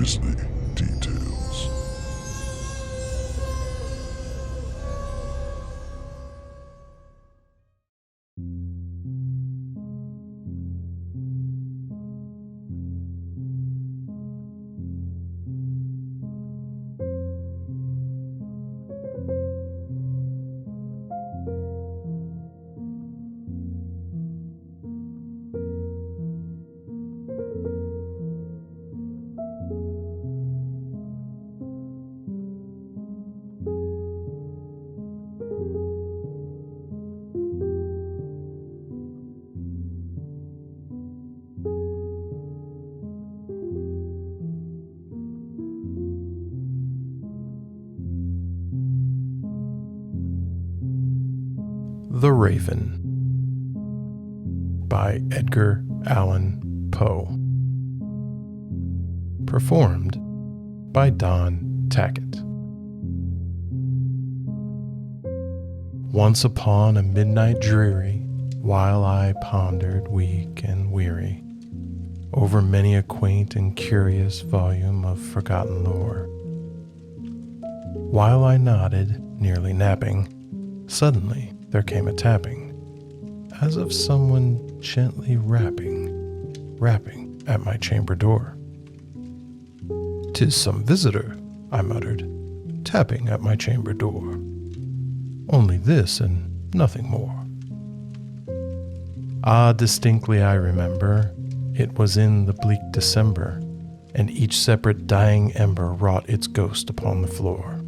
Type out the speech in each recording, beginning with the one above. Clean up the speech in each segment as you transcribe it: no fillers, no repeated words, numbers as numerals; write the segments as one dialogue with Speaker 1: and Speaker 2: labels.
Speaker 1: grisly details.
Speaker 2: The Raven by Edgar Allan Poe. Performed by Don Tackett. Once upon a midnight dreary, while I pondered weak and weary over many a quaint and curious volume of forgotten lore, while I nodded, nearly napping, suddenly there came a tapping, as of someone gently rapping at my chamber door. "'Tis some visitor," I muttered, tapping at my chamber door. "Only this and nothing more." Ah, distinctly I remember, it was in the bleak December, and each separate dying ember wrought its ghost upon the floor.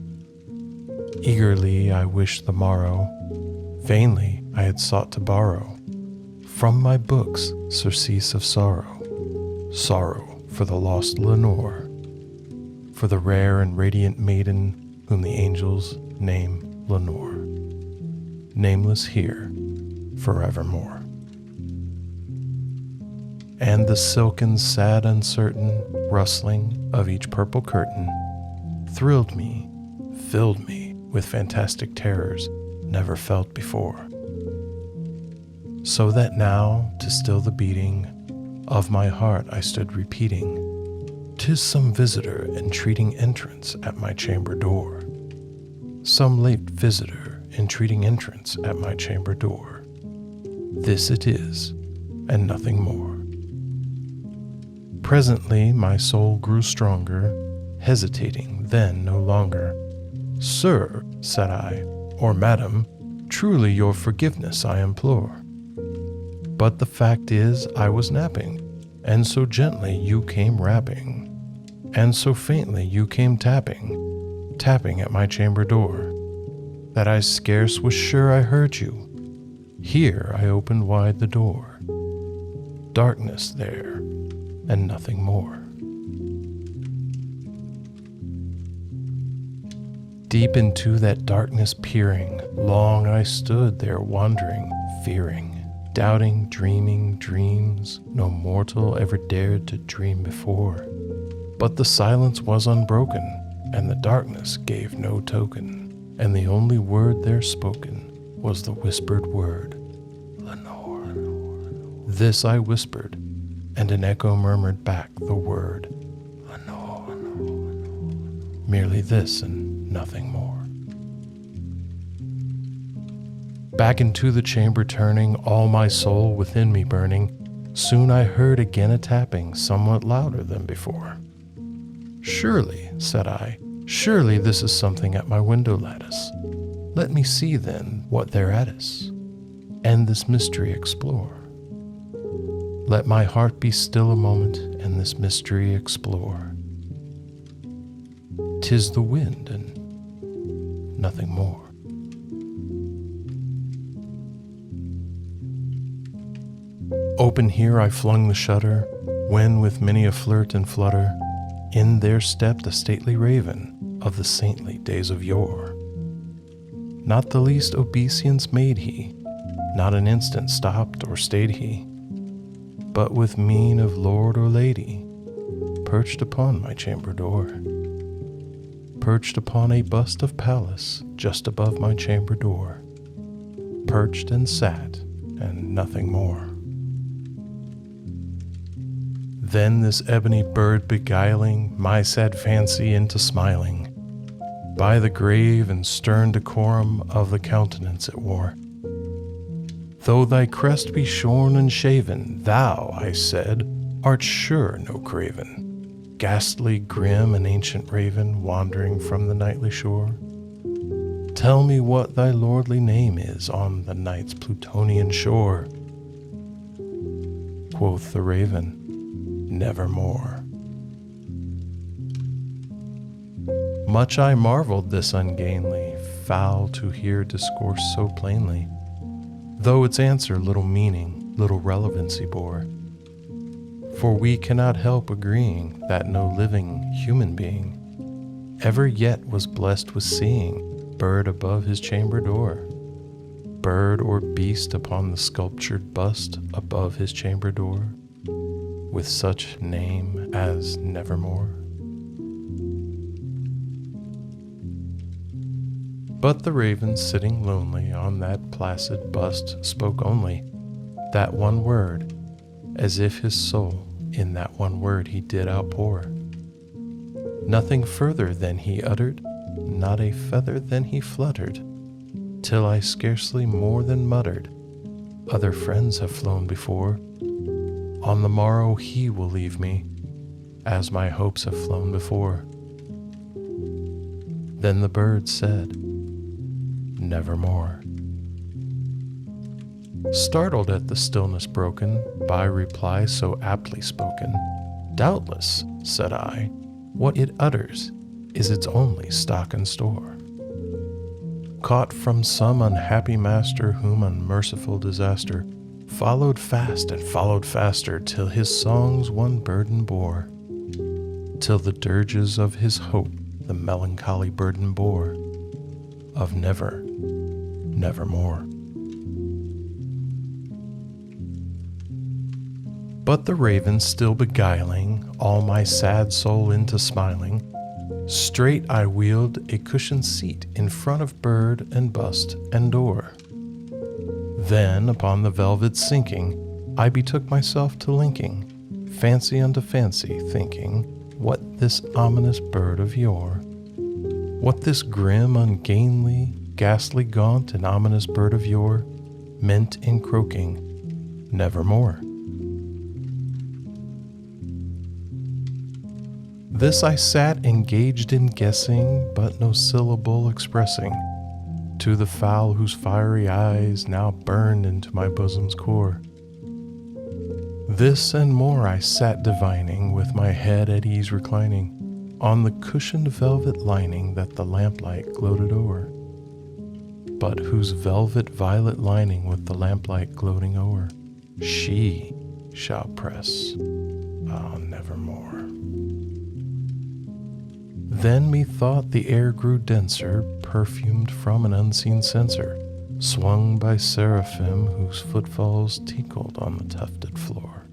Speaker 2: Eagerly I wished the morrow, vainly I had sought to borrow from my books surcease of sorrow, sorrow for the lost Lenore, for the rare and radiant maiden whom the angels name Lenore, nameless here forevermore. And the silken, sad, uncertain rustling of each purple curtain thrilled me, filled me with fantastic terrors never felt before. So that now, to still the beating of my heart, I stood repeating, "'Tis some visitor entreating entrance at my chamber door. Some late visitor entreating entrance at my chamber door. This it is, and nothing more." Presently my soul grew stronger, hesitating then no longer. "Sir," said I, "or madam, truly your forgiveness I implore. But the fact is I was napping, and so gently you came rapping, and so faintly you came tapping at my chamber door, that I scarce was sure I heard you. Here I opened wide the door. Darkness there, and nothing more." Deep into that darkness peering, long I stood there wondering, fearing, doubting, dreaming dreams no mortal ever dared to dream before. But the silence was unbroken, and the darkness gave no token, and the only word there spoken was the whispered word, "Lenore." This I whispered, and an echo murmured back the word, "Lenore." Merely this and nothing more. Back into the chamber turning, all my soul within me burning, soon I heard again a tapping, somewhat louder than before. "Surely," said I, "surely this is something at my window lattice. Let me see then what thereat is, and this mystery explore. Let my heart be still a moment, and this mystery explore. 'Tis the wind and nothing more." Open here I flung the shutter, when with many a flirt and flutter, in there stepped a stately raven of the saintly days of yore. Not the least obeisance made he, not an instant stopped or stayed he, but with mien of lord or lady, perched upon my chamber door. Perched upon a bust of Pallas just above my chamber door. Perched and sat, and nothing more. Then this ebony bird beguiling my sad fancy into smiling, by the grave and stern decorum of the countenance it wore. Though thy crest be shorn and shaven, thou, I said, art sure no craven, ghastly, grim, and ancient raven, wandering from the nightly shore. Tell me what thy lordly name is on the night's Plutonian shore. Quoth the raven, nevermore. Much I marveled this ungainly fowl to hear discourse so plainly, though its answer little meaning, little relevancy bore. For we cannot help agreeing that no living human being ever yet was blessed with seeing bird above his chamber door, bird or beast upon the sculptured bust above his chamber door, with such name as Nevermore. But the raven, sitting lonely on that placid bust, spoke only that one word, as if his soul in that one word he did outpour. Nothing further than he uttered, not a feather than he fluttered, till I scarcely more than muttered, other friends have flown before. On the morrow he will leave me, as my hopes have flown before. Then the bird said, nevermore. Startled at the stillness broken by reply so aptly spoken, doubtless, said I, what it utters is its only stock and store, caught from some unhappy master whom unmerciful disaster followed fast and followed faster, till his songs one burden bore, till the dirges of his hope the melancholy burden bore, of never, nevermore. But the raven still beguiling all my sad soul into smiling, straight I wheeled a cushioned seat in front of bird and bust and door. Then upon the velvet sinking, I betook myself to linking fancy unto fancy, thinking what this ominous bird of yore, what this grim, ungainly, ghastly, gaunt, and ominous bird of yore meant in croaking nevermore. This I sat engaged in guessing, but no syllable expressing, to the fowl whose fiery eyes now burned into my bosom's core. This and more I sat divining, with my head at ease reclining, on the cushioned velvet lining that the lamplight gloated o'er, but whose velvet violet lining with the lamplight gloating o'er, she shall press, nevermore. Then methought the air grew denser, perfumed from an unseen censer, swung by seraphim whose footfalls tinkled on the tufted floor.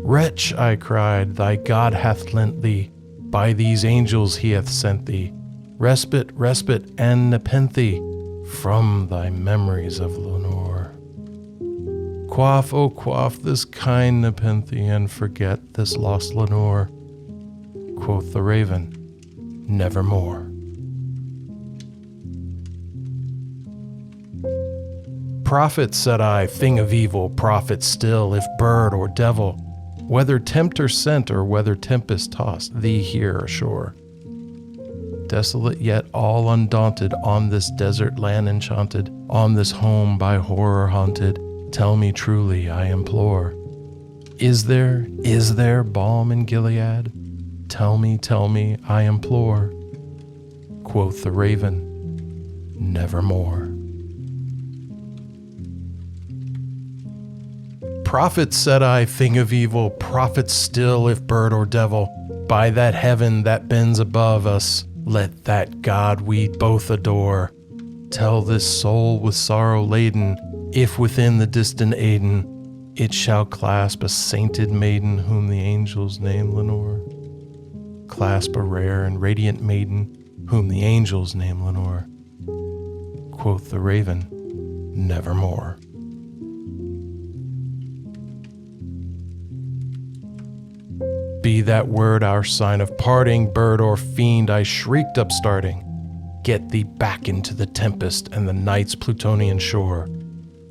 Speaker 2: Wretch, I cried, thy God hath lent thee, by these angels he hath sent thee, respite, respite, and nepenthe from thy memories of Lenore. Quaff, oh quaff this kind nepenthe, and forget this lost Lenore. Quoth the raven, nevermore. Prophet, said I, thing of evil, prophet still, if bird or devil, whether tempter sent or whether tempest tossed thee here ashore. Desolate yet all undaunted, on this desert land enchanted, on this home by horror haunted, tell me truly, I implore, is there balm in Gilead? Tell me, I implore. Quoth the raven, nevermore. Prophet, said I, thing of evil, prophet still, if bird or devil, by that heaven that bends above us, let that God we both adore. Tell this soul with sorrow laden, if within the distant Aidenn it shall clasp a sainted maiden whom the angels name Lenore. Clasp a rare and radiant maiden whom the angels name Lenore. Quoth the raven, nevermore. Be that word our sign of parting, bird or fiend, I shrieked upstarting. Get thee back into the tempest and the night's Plutonian shore.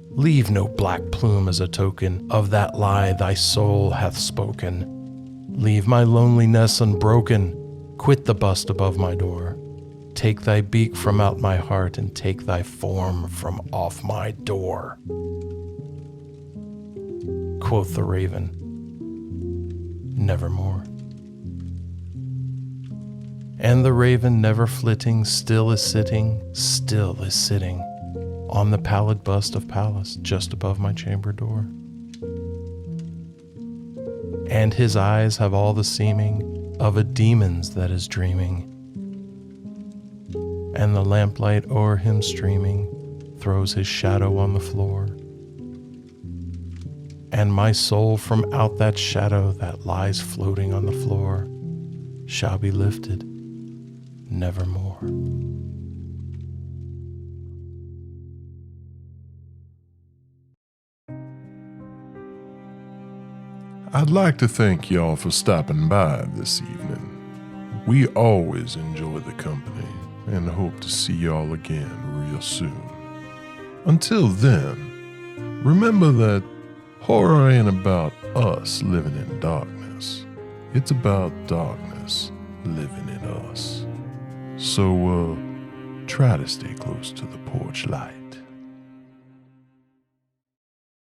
Speaker 2: Leave no black plume as a token of that lie thy soul hath spoken. Leave my loneliness unbroken, quit the bust above my door. Take thy beak from out my heart and take thy form from off my door. Quoth the raven, nevermore. And the raven, never flitting, still is sitting on the pallid bust of Pallas just above my chamber door. And his eyes have all the seeming of a demon's that is dreaming, and the lamplight o'er him streaming throws his shadow on the floor. And my soul from out that shadow that lies floating on the floor shall be lifted nevermore.
Speaker 1: I'd like to thank y'all for stopping by this evening. We always enjoy the company and hope to see y'all again real soon. Until then, remember that horror ain't about us living in darkness. It's about darkness living in us. So, try to stay close to the porch light.